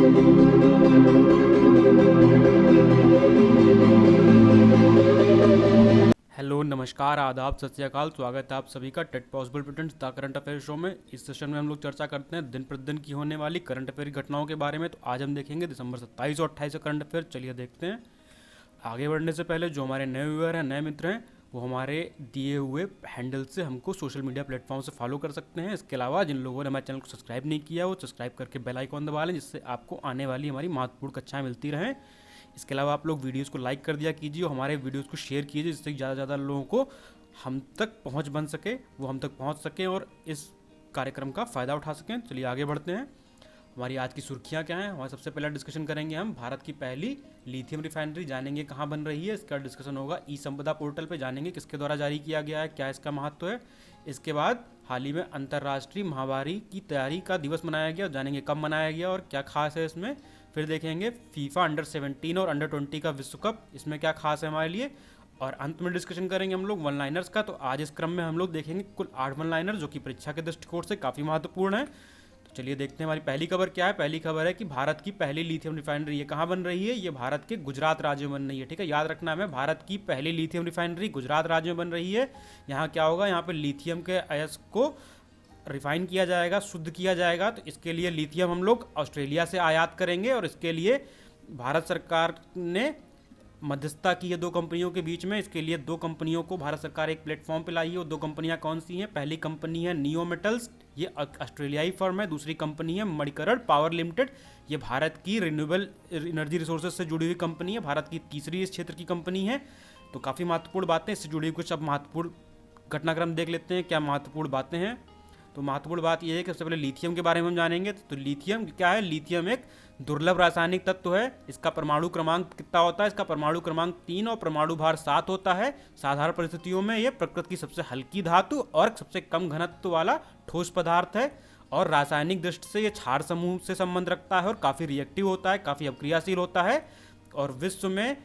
Hello, नमस्कार, आदाब, सत श्री अकाल। स्वागत है आप सभी का टेट possible pretends the current affair show में। इस सेशन में हम लोग चर्चा करते हैं दिन प्रतिदिन की होने वाली करंट अफेयर की घटनाओं के बारे में। तो आज हम देखेंगे दिसंबर 27 और 28 का करंट अफेयर। चलिए देखते हैं। आगे बढ़ने से पहले जो हमारे नए व्यूअर हैं, नए मित्र हैं, वो हमारे दिए हुए हैंडल से हमको सोशल मीडिया प्लेटफॉर्म से फॉलो कर सकते हैं। इसके अलावा जिन लोगों ने हमारे चैनल को सब्सक्राइब नहीं किया, वो सब्सक्राइब करके बेल आइकॉन दबा लें, जिससे आपको आने वाली हमारी महत्वपूर्ण कक्षाएं मिलती रहें। इसके अलावा आप लोग वीडियोस को लाइक कर दिया कीजिए और हमारे वीडियोस को शेयर कीजिए, जिससे ज़्यादा से ज़्यादा लोगों को हम तक पहुंच बन सके, वो हम तक पहुंच सकें और इस कार्यक्रम का फ़ायदा उठा सकें। चलिए आगे बढ़ते हैं। हमारी आज की सुर्खियां क्या हैं। हमारे सबसे पहला डिस्कशन करेंगे हम भारत की पहली लिथियम रिफाइनरी, जानेंगे कहाँ बन रही है। इसका डिस्कशन होगा ई संपदा पोर्टल पे, जानेंगे किसके द्वारा जारी किया गया है, क्या इसका महत्व है। इसके बाद हाल ही में अंतर्राष्ट्रीय महामारी की तैयारी का दिवस मनाया गया, जानेंगे कब मनाया गया और क्या खास है इसमें। फिर देखेंगे फीफा अंडर 17 और अंडर 20 का विश्व कप, इसमें क्या खास है हमारे लिए। और अंत में डिस्कशन करेंगे हम लोग वन लाइनर्स का। तो आज इस क्रम में हम लोग देखेंगे कुल 8 वन लाइनर, जो कि परीक्षा के दृष्टिकोण से काफ़ी महत्वपूर्ण है। तो चलिए देखते हैं हमारी पहली खबर क्या है। पहली खबर है कि भारत की पहली लिथियम रिफाइनरी, ये कहाँ बन रही है। ये भारत के गुजरात राज्य में बन रही है। ठीक है, याद रखना है, भारत की पहली लिथियम रिफाइनरी गुजरात राज्य में बन रही है। यहाँ क्या होगा, यहाँ पे लिथियम के अयस्क को रिफाइन किया जाएगा, शुद्ध किया जाएगा। तो इसके लिए लिथियम हम लोग ऑस्ट्रेलिया से आयात करेंगे और इसके लिए भारत सरकार ने मध्यस्थता की है दो कंपनियों के बीच में। इसके लिए दो कंपनियों को भारत सरकार एक प्लेटफॉर्म पे लाई है। वो दो कंपनियां कौन सी हैं। पहली कंपनी है नियो मेटल्स, ये ऑस्ट्रेलियाई फर्म है। दूसरी कंपनी है मणिकरण पावर लिमिटेड, ये भारत की रिन्यूएबल एनर्जी रिसोर्सेज से जुड़ी हुई कंपनी है, भारत की तीसरी इस क्षेत्र की कंपनी है। तो काफ़ी महत्वपूर्ण बातें इससे जुड़ी हुई, कुछ अब महत्वपूर्ण घटनाक्रम देख लेते हैं, क्या महत्वपूर्ण बातें हैं। तो महत्वपूर्ण बात यह है कि सबसे पहले लिथियम के बारे में हम जानेंगे। तो लिथियम क्या है। लिथियम एक दुर्लभ रासायनिक तत्व है। इसका परमाणु क्रमांक कितना होता है। इसका परमाणु क्रमांक 3 और परमाणु भार 7 होता है। साधारण परिस्थितियों में यह प्रकृति की सबसे हल्की धातु और सबसे कम घनत्व वाला ठोस पदार्थ है। और रासायनिक दृष्टि से यह क्षार समूह से संबंध रखता है और काफ़ी रिएक्टिव होता है, काफ़ी अक्रियाशील होता है। और विश्व में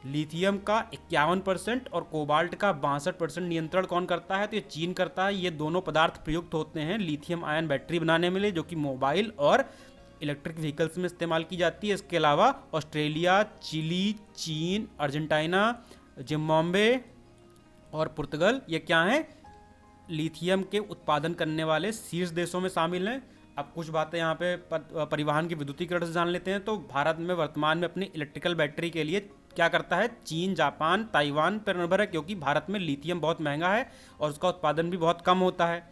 लिथियम का 51% और कोबाल्ट का 62% नियंत्रण कौन करता है। तो ये चीन करता है। ये दोनों पदार्थ प्रयुक्त होते हैं लिथियम आयन बैटरी बनाने में लिए, जो कि मोबाइल और इलेक्ट्रिक व्हीकल्स में इस्तेमाल की जाती है। इसके अलावा ऑस्ट्रेलिया, चिली, चीन, अर्जेंटीना, जिम्बाब्वे और पुर्तगाल, ये क्या हैं, लिथियम के उत्पादन करने वाले शीर्ष देशों में शामिल हैं। अब कुछ बातें यहाँ पे परिवहन के विद्युतीकरण से जान लेते हैं। तो भारत में वर्तमान में अपनी इलेक्ट्रिकल बैटरी के लिए क्या करता है, चीन, जापान, ताइवान पर निर्भर है, क्योंकि भारत में लिथियम बहुत महंगा है और उसका उत्पादन भी बहुत कम होता है।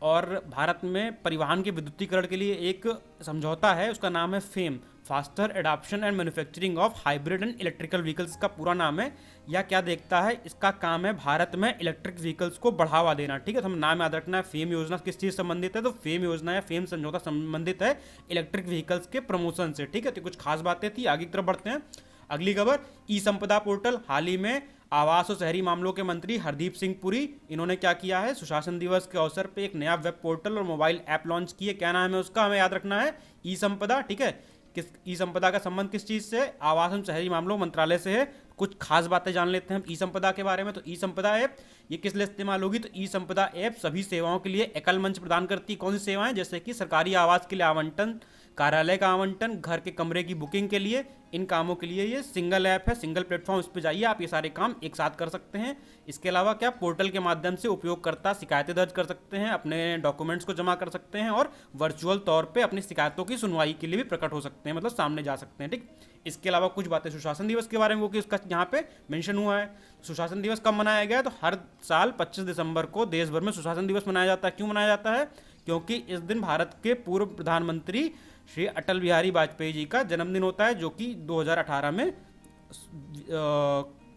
और भारत में परिवहन के विद्युतीकरण के लिए एक समझौता है, उसका नाम है fame, faster adoption and manufacturing of hybrid and electrical vehicles का पूरा नाम है। यह क्या देखता है, इसका काम है भारत में इलेक्ट्रिक व्हीकल्स को बढ़ावा देना। ठीक है, तो हम नाम याद रखना है। फेम योजना किस चीज़ संबंधित है, तो फेम योजना या फेम समझौता संबंधित है इलेक्ट्रिक व्हीकल्स के प्रमोशन से। ठीक है, तो कुछ खास बातें थी। आगे की तरफ बढ़ते हैं। अगली खबर, ई संपदा पोर्टल। हाल ही में आवास और शहरी मामलों के मंत्री हरदीप सिंह पुरी, इन्होंने क्या किया है, सुशासन दिवस के अवसर पे एक नया वेब पोर्टल और मोबाइल ऐप लॉन्च की है। क्या नाम है उसका, हमें याद रखना है, ई संपदा। ठीक है, किस ई संपदा का संबंध किस चीज़ से, आवास और शहरी मामलों मंत्रालय से है। कुछ खास बातें जान लेते हैं हम ई संपदा के बारे में। तो ई संपदा ऐप ये किस लिए इस्तेमाल होगी, तो ई संपदा ऐप सभी सेवाओं के लिए एकल मंच प्रदान करती है। कौन सी सेवाएं, जैसे कि सरकारी आवास के लिए आवंटन, कार्यालय का आवंटन, घर के कमरे की बुकिंग के लिए, इन कामों के लिए ये सिंगल ऐप है, सिंगल प्लेटफॉर्म। इस पर जाइए, आप ये सारे काम एक साथ कर सकते हैं। इसके अलावा क्या, पोर्टल के माध्यम से उपयोगकर्ता शिकायतें दर्ज कर सकते हैं, अपने डॉक्यूमेंट्स को जमा कर सकते हैं और वर्चुअल तौर पे अपनी शिकायतों की सुनवाई के लिए भी प्रकट हो सकते हैं, मतलब सामने जा सकते हैं। ठीक, इसके अलावा कुछ बातें सुशासन दिवस के बारे में, वो कि उसका यहाँ पे मेंशन हुआ है। सुशासन दिवस कब मनाया गया है, तो हर साल 25 दिसंबर को देश भर में सुशासन दिवस मनाया जाता है। क्यों मनाया जाता है, क्योंकि इस दिन भारत के पूर्व प्रधानमंत्री श्री अटल बिहारी वाजपेयी जी का जन्मदिन होता है, जो कि 2018 में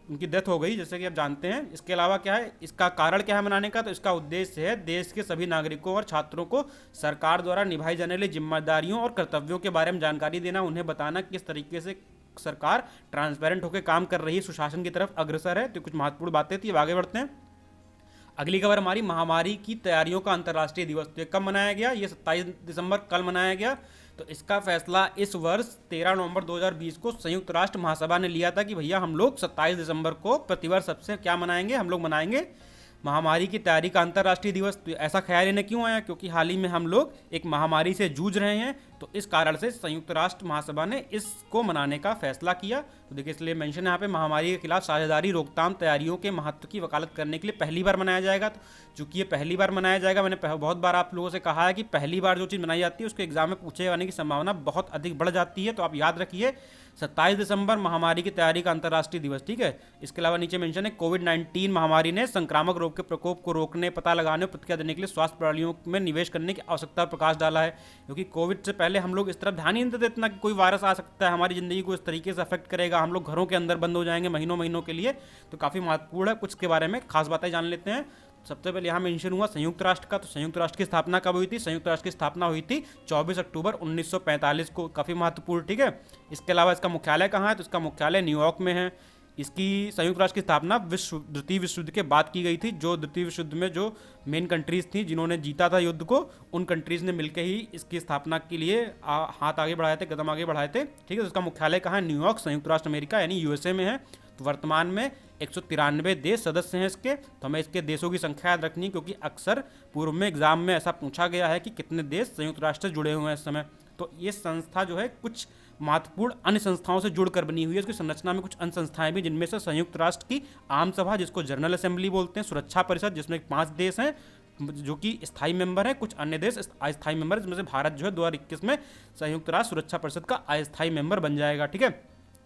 उनकी डेथ हो गई, जैसे कि आप जानते हैं। इसके अलावा क्या है, इसका कारण क्या है मनाने का, तो इसका उद्देश्य है देश के सभी नागरिकों और छात्रों को सरकार द्वारा निभाई जाने वाली जिम्मेदारियों और कर्तव्यों के बारे में जानकारी देना, उन्हें बताना किस तरीके से सरकार ट्रांसपेरेंट होकर काम कर रही है, सुशासन की तरफ अग्रसर है। तो कुछ महत्वपूर्ण बातें थी। अब आगे बढ़ते हैं। अगली खबर हमारी, महामारी की तैयारियों का अंतर्राष्ट्रीय दिवस। तो कब मनाया गया, ये 27 दिसंबर कल मनाया गया। तो इसका फैसला इस वर्ष 13 नवंबर 2020 को संयुक्त राष्ट्र महासभा ने लिया था कि भैया हम लोग 27 दिसंबर को प्रतिवर्ष सबसे क्या मनाएंगे, हम लोग मनाएंगे महामारी की तैयारी का अंतर्राष्ट्रीय दिवस। तो ऐसा ख्याल इन्हें क्यों आया, क्योंकि हाल ही में हम लोग एक महामारी से जूझ रहे हैं, तो इस कारण से संयुक्त राष्ट्र महासभा ने इसको मनाने का फैसला किया। तो देखिए इसलिए मेंशन यहाँ पे महामारी के खिलाफ साझेदारी रोकथाम तैयारियों के महत्व की वकालत करने के लिए पहली बार मनाया जाएगा। तो चूंकि ये पहली बार मनाया जाएगा, मैंने बहुत बार आप लोगों से कहा है कि पहली बार जो चीज़ मनाई जाती है उसको एग्जाम में पूछे जाने की संभावना बहुत अधिक बढ़ जाती है। तो आप याद रखिए 27 दिसंबर महामारी की तैयारी का अंतर्राष्ट्रीय दिवस, ठीक है। इसके अलावा नीचे मेंशन है कोविड-19 महामारी ने संक्रामक रोग के प्रकोप को रोकने, पता लगाने और प्रतिक्रिया देने के लिए स्वास्थ्य प्रणालियों में निवेश करने की आवश्यकता पर प्रकाश डाला है। क्योंकि कोविड से पहले हम लोग इस तरफ ध्यान ही नहीं देते इतना कि कोई वायरस आ सकता है, हमारी ज़िंदगी को इस तरीके से अफेक्ट करेगा, हम लोग घरों के अंदर बंद हो जाएंगे महीनों महीनों के लिए। तो काफ़ी महत्वपूर्ण है, कुछ के बारे में खास बातें जान लेते हैं। सबसे पहले यहाँ मेंशन हुआ संयुक्त राष्ट्र का। तो संयुक्त राष्ट्र की स्थापना कब हुई थी? संयुक्त राष्ट्र की स्थापना हुई थी 24 अक्टूबर 1945 को। काफ़ी महत्वपूर्ण, ठीक है। इसके अलावा इसका मुख्यालय कहाँ है? तो इसका मुख्यालय न्यूयॉर्क में है। इसकी संयुक्त राष्ट्र की स्थापना द्वितीय विश्व युद्ध के बाद की गई थी। जो द्वितीय विश्व युद्ध में जो मेन कंट्रीज थी जिन्होंने जीता था युद्ध को, उन कंट्रीज ने मिलकर ही इसकी स्थापना के लिए हाथ आगे बढ़ाए थे, कदम आगे बढ़ाए थे, ठीक है। तो इसका मुख्यालय कहाँ है? न्यूयॉर्क, संयुक्त राष्ट्र अमेरिका यानी यूएसए में है। तो वर्तमान में 193 देश सदस्य हैं इसके। तो हमें इसके देशों की संख्या याद रखनी, क्योंकि अक्सर पूर्व में एग्जाम में ऐसा पूछा गया है कि कितने देश संयुक्त राष्ट्र से जुड़े हुए हैं इस समय। तो ये संस्था जो है कुछ महत्वपूर्ण अन्य संस्थाओं से जुड़कर बनी हुई है। इसकी संरचना में कुछ अन्य संस्थाएं भी, जिनमें से संयुक्त राष्ट्र की आम सभा जिसको जनरल असेंबली बोलते हैं, सुरक्षा परिषद जिसमें 5 देश हैं जो कि स्थायी मेंबर हैं, कुछ अन्य देश अस्थायी मेंबर, जिसमें से भारत जो है 2021 में संयुक्त राष्ट्र सुरक्षा परिषद का अस्थायी मेंबर बन जाएगा, ठीक है।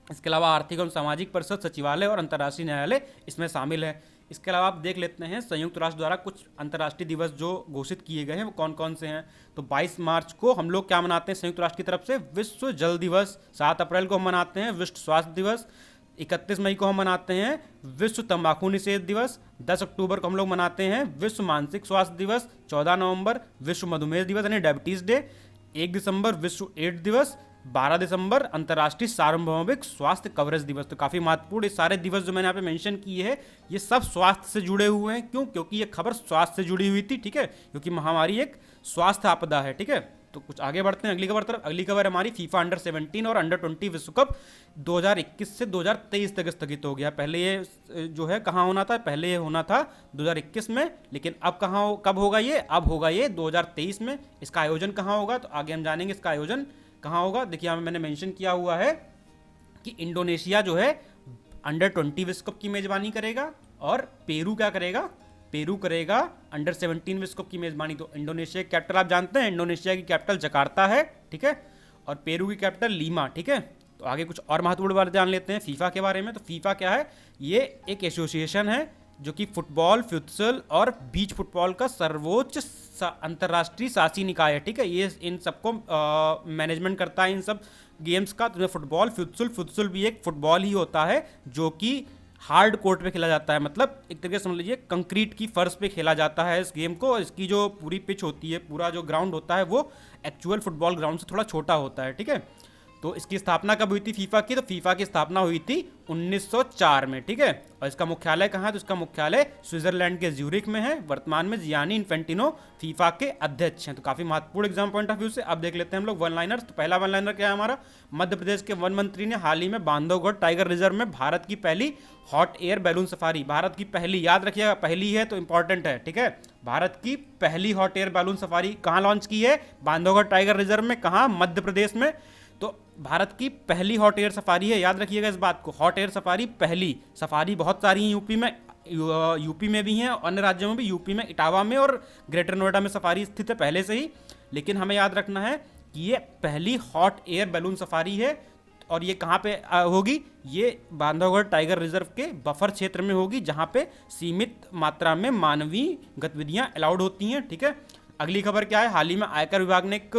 इसके अलावा आर्थिक एवं सामाजिक परिषद, सचिवालय और अंतर्राष्ट्रीय न्यायालय इसमें शामिल है। इसके अलावा आप देख लेते हैं संयुक्त राष्ट्र द्वारा कुछ अंतर्राष्ट्रीय दिवस जो घोषित किए गए हैं वो कौन कौन से हैं। तो 22 मार्च को हम लोग क्या मनाते हैं संयुक्त राष्ट्र की तरफ से? विश्व जल दिवस। 7 अप्रैल को हम मनाते हैं विश्व स्वास्थ्य दिवस। 31 मई को हम मनाते हैं विश्व तंबाकू निषेध दिवस। 10 अक्टूबर को हम लोग मनाते हैं विश्व मानसिक स्वास्थ्य दिवस। 14 नवंबर विश्व मधुमेह दिवस यानी डायबिटीज डे। 1 दिसंबर विश्व एड्स दिवस। 12 दिसंबर अंतर्राष्ट्रीय सार्वभौमिक स्वास्थ्य कवरेज दिवस। तो काफ़ी महत्वपूर्ण, ये सारे दिवस जो मैंने यहाँ पे मेंशन किए हैं ये सब स्वास्थ्य से जुड़े हुए हैं। क्यों? क्योंकि ये खबर स्वास्थ्य से जुड़ी हुई थी, ठीक है, क्योंकि महामारी एक स्वास्थ्य आपदा है, ठीक है। तो कुछ आगे बढ़ते हैं अगली खबर तरफ। अगली खबर हमारी फीफा अंडर 17 और अंडर 20 विश्व कप 2021 से 2023 तक स्थगित हो गया। पहले ये जो है कहाँ होना था? पहले ये होना था 2021 में, लेकिन अब कब होगा ये? अब होगा ये 2023 में। इसका आयोजन कहाँ होगा? तो आगे हम जानेंगे इसका आयोजन कहाँ होगा। देखिए यहाँ मैंने मेंशन किया हुआ है कि इंडोनेशिया जो है अंडर 20 विश्व कप की मेजबानी करेगा और पेरू क्या करेगा? पेरू करेगा अंडर 17 विश्व कप की मेजबानी। तो इंडोनेशिया की कैपिटल आप जानते हैं, इंडोनेशिया की कैपिटल जकार्ता है, ठीक है, और पेरू की कैपिटल लीमा, ठीक है। तो आगे कुछ और महत्वपूर्ण बात जान लेते हैं फीफा के बारे में। तो फीफा क्या है? ये एक एसोसिएशन है जो कि फुटबॉल, फ्यूटसल और बीच फुटबॉल का सर्वोच्च अंतर्राष्ट्रीय शासी निकाय है, ठीक है। ये इन सबको मैनेजमेंट करता है इन सब गेम्स का। तो फुटबॉल, फ्यूटसल भी एक फुटबॉल ही होता है जो कि हार्ड कोर्ट पे खेला जाता है, मतलब एक तरीके से समझ लीजिए कंक्रीट की फर्श पे खेला जाता है इस गेम को। इसकी जो पूरी पिच होती है, पूरा जो ग्राउंड होता है वो एक्चुअल फुटबॉल ग्राउंड से थोड़ा छोटा होता है, ठीक है। तो इसकी स्थापना कब हुई थी फीफा की? तो फीफा की स्थापना हुई थी 1904 में, ठीक है। और इसका मुख्यालय कहाँ है? तो इसका मुख्यालय स्विट्जरलैंड के ज्यूरिख में है। वर्तमान में जियानी इन्फेंटिनो फीफा के अध्यक्ष हैं। तो काफी महत्वपूर्ण एग्जाम पॉइंट ऑफ व्यू से। अब देख लेते हैं हम लोग वन लाइनर्स। तो पहला वन लाइनर क्या है हमारा? मध्य प्रदेश के वन मंत्री ने हाल ही में बांधवगढ़ टाइगर रिजर्व में भारत की पहली hot air balloon safari, Bharat की पहली, याद रखिएगा पहली है तो इंपॉर्टेंट है, ठीक है, भारत की पहली हॉट एयर बैलून सफारी कहाँ लॉन्च की है? बांधवगढ़ टाइगर रिजर्व में। कहाँ? मध्य प्रदेश में। तो भारत की पहली हॉट एयर सफारी है, याद रखिएगा इस बात को। हॉट एयर सफारी पहली। सफारी बहुत सारी हैं यूपी में भी हैं, अन्य राज्यों में भी। यूपी में इटावा में और ग्रेटर नोएडा में सफारी स्थित है पहले से ही, लेकिन हमें याद रखना है कि ये पहली हॉट एयर बैलून सफारी है। और ये कहाँ पे होगी? ये बांधवगढ़ टाइगर रिजर्व के बफर क्षेत्र में होगी, जहाँ पे सीमित मात्रा में मानवीय गतिविधियाँ अलाउड होती हैं, ठीक है। अगली खबर क्या है? हाल ही में आयकर विभाग ने एक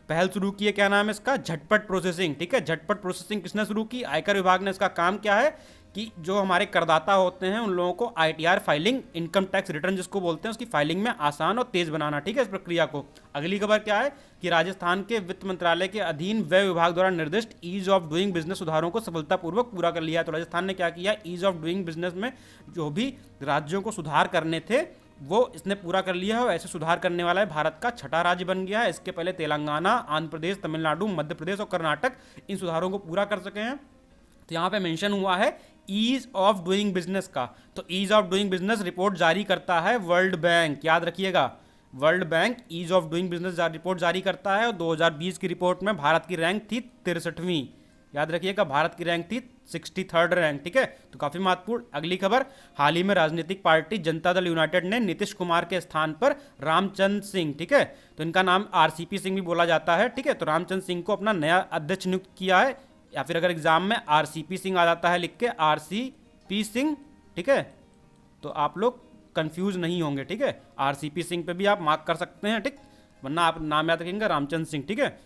पहल शुरू की है, क्या नाम है इसका? झटपट प्रोसेसिंग, ठीक है। झटपट प्रोसेसिंग किसने शुरू की? आयकर विभाग ने। इसका काम क्या है कि जो हमारे करदाता होते हैं उन लोगों को ITR filing, income tax return जिसको बोलते हैं, उसकी फाइलिंग में आसान और तेज बनाना, ठीक है, इस प्रक्रिया को। अगली खबर क्या है कि राजस्थान के वित्त मंत्रालय के अधीन व्यय विभाग द्वारा निर्दिष्ट ईज ऑफ डूइंग बिजनेस सुधारों को सफलतापूर्वक पूरा कर लिया है। तो राजस्थान ने क्या किया? ईज ऑफ डूइंग बिजनेस में जो भी राज्यों को सुधार करने थे वो इसने पूरा कर लिया है। और ऐसे सुधार करने वाला है भारत का 6ठा राज्य बन गया है। इसके पहले तेलंगाना, आंध्र प्रदेश, तमिलनाडु, मध्य प्रदेश और कर्नाटक इन सुधारों को पूरा कर सके हैं। तो यहाँ पे मेंशन हुआ है ईज ऑफ डूइंग बिजनेस का। तो ease of doing business report जारी करता है वर्ल्ड बैंक, याद रखिएगा। World Bank ease of doing business report जारी करता है और 2020 की रिपोर्ट में भारत की रैंक थी 63वीं। याद रखिएगा, भारत की रैंक थी 63rd रैंक, ठीक है, तो काफी महत्वपूर्ण। अगली खबर, हाल ही में राजनीतिक पार्टी जनता दल यूनाइटेड ने नीतीश कुमार के स्थान पर रामचंद्र सिंह, ठीक है, तो इनका नाम आरसीपी सिंह भी बोला जाता है, ठीक है, तो रामचंद्र सिंह को अपना नया अध्यक्ष नियुक्त किया है, या फिर अगर एग्जाम में आरसीपी सिंह आ जाता है लिख के आरसीपी सिंह, ठीक है, तो आप लोग कंफ्यूज नहीं होंगे, ठीक है, आरसीपी सिंह पे भी आप मार्क कर सकते हैं, ठीक, वरना आप नाम याद रखेंगे रामचंद्र सिंह, ठीक है।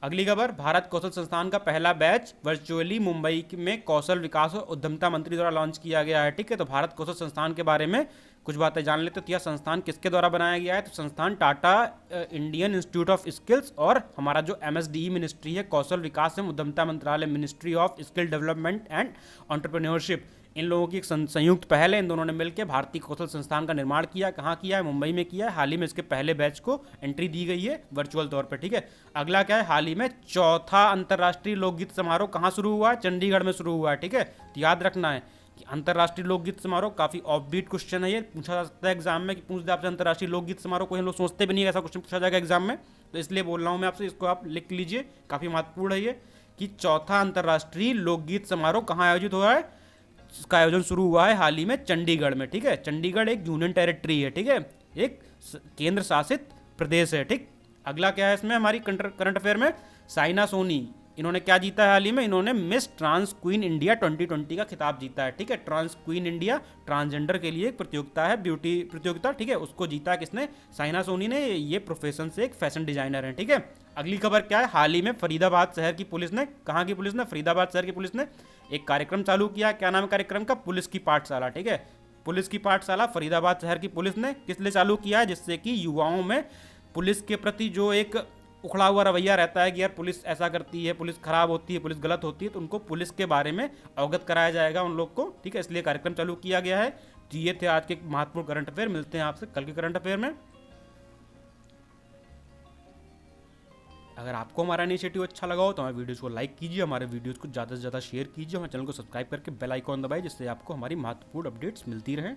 अगली खबर, भारत कौशल संस्थान का पहला बैच वर्चुअली मुंबई में कौशल विकास और उद्यमिता मंत्री द्वारा लॉन्च किया गया है, ठीक है, तो भारत कौशल संस्थान के बारे में कुछ बातें जान लेते, तो यह संस्थान किसके द्वारा बनाया गया है, तो संस्थान Tata Indian institute of skills और हमारा जो एमएसडीई मिनिस्ट्री है, कौशल विकास एवं उद्यमिता मंत्रालय, ministry of skill development and entrepreneurship, इन लोगों की एक संयुक्त पहल है। इन दोनों ने मिलकर भारतीय कौशल संस्थान का निर्माण किया। कहाँ किया है? मुंबई में किया है। हाल ही में इसके पहले बैच को एंट्री दी गई है वर्चुअल तौर पर, ठीक है। अगला क्या है, हाल ही में चौथा अंतर्राष्ट्रीय लोकगीत समारोह कहाँ शुरू हुआ है? चंडीगढ़ में शुरू हुआ है, ठीक है। तो याद रखना है कि अंतर्राष्ट्रीय लोकगीत समारोह काफी ऑफबीट क्वेश्चन है, ये पूछा जा सकता है एग्जाम में कि पूछ दे आपसे अंतर्राष्ट्रीय लोकगीत समारोह, कोई हम लोग सोचते भी नहीं है ऐसा क्वेश्चन पूछा जाएगा एग्जाम में, तो इसलिए बोल रहा हूँ मैं आपसे, इसको आप लिख लीजिए, काफी महत्वपूर्ण है ये कि चौथा अंतर्राष्ट्रीय लोकगीत समारोह कहाँ आयोजित हुआ है। इसका आयोजन शुरू हुआ है हाल ही में चंडीगढ़ में, ठीक है। चंडीगढ़ एक यूनियन टेरिटरी है, ठीक है, एक केंद्र शासित प्रदेश है, ठीक। अगला क्या है इसमें हमारी करंट अफेयर में, साइना सोनी, इन्होंने क्या जीता है हाल ही में? इन्होंने मिस ट्रांस क्वीन इंडिया 2020 का खिताब जीता है, ठीक है। ट्रांस क्वीन इंडिया ट्रांसजेंडर के लिए एक प्रतियोगिता है, ब्यूटी प्रतियोगिता, ठीक है, उसको जीता है किसने? साइना सोनी ने। ये प्रोफेशन से एक फैशन डिजाइनर है, ठीक है। अगली खबर क्या है, हाल ही में फरीदाबाद शहर की पुलिस ने, कहाँ की पुलिस ने? फरीदाबाद शहर की पुलिस ने एक कार्यक्रम चालू किया। क्या नाम है कार्यक्रम का? पुलिस की पाठशाला, ठीक है। पुलिस की पाठशाला फरीदाबाद शहर की पुलिस ने किस लिए चालू किया है? जिससे कि युवाओं में पुलिस के प्रति जो एक उखड़ा हुआ रवैया रहता है कि यार पुलिस ऐसा करती है, पुलिस खराब होती है, पुलिस गलत होती है, तो उनको पुलिस के बारे में अवगत कराया जाएगा उन लोग को, ठीक है, इसलिए कार्यक्रम चालू किया गया है। तो ये थे आज के महत्वपूर्ण करंट अफेयर। मिलते हैं आपसे कल के करंट अफेयर में। अगर आपको हमारा इनिशिएटिव अच्छा लगा हो तो हमारे वीडियोस को लाइक कीजिए, हमारे वीडियोस को ज़्यादा से ज़्यादा शेयर कीजिए, हमारे चैनल को सब्सक्राइब करके बेल आइकॉन दबाइए, जिससे आपको हमारी महत्वपूर्ण अपडेट्स मिलती रहें।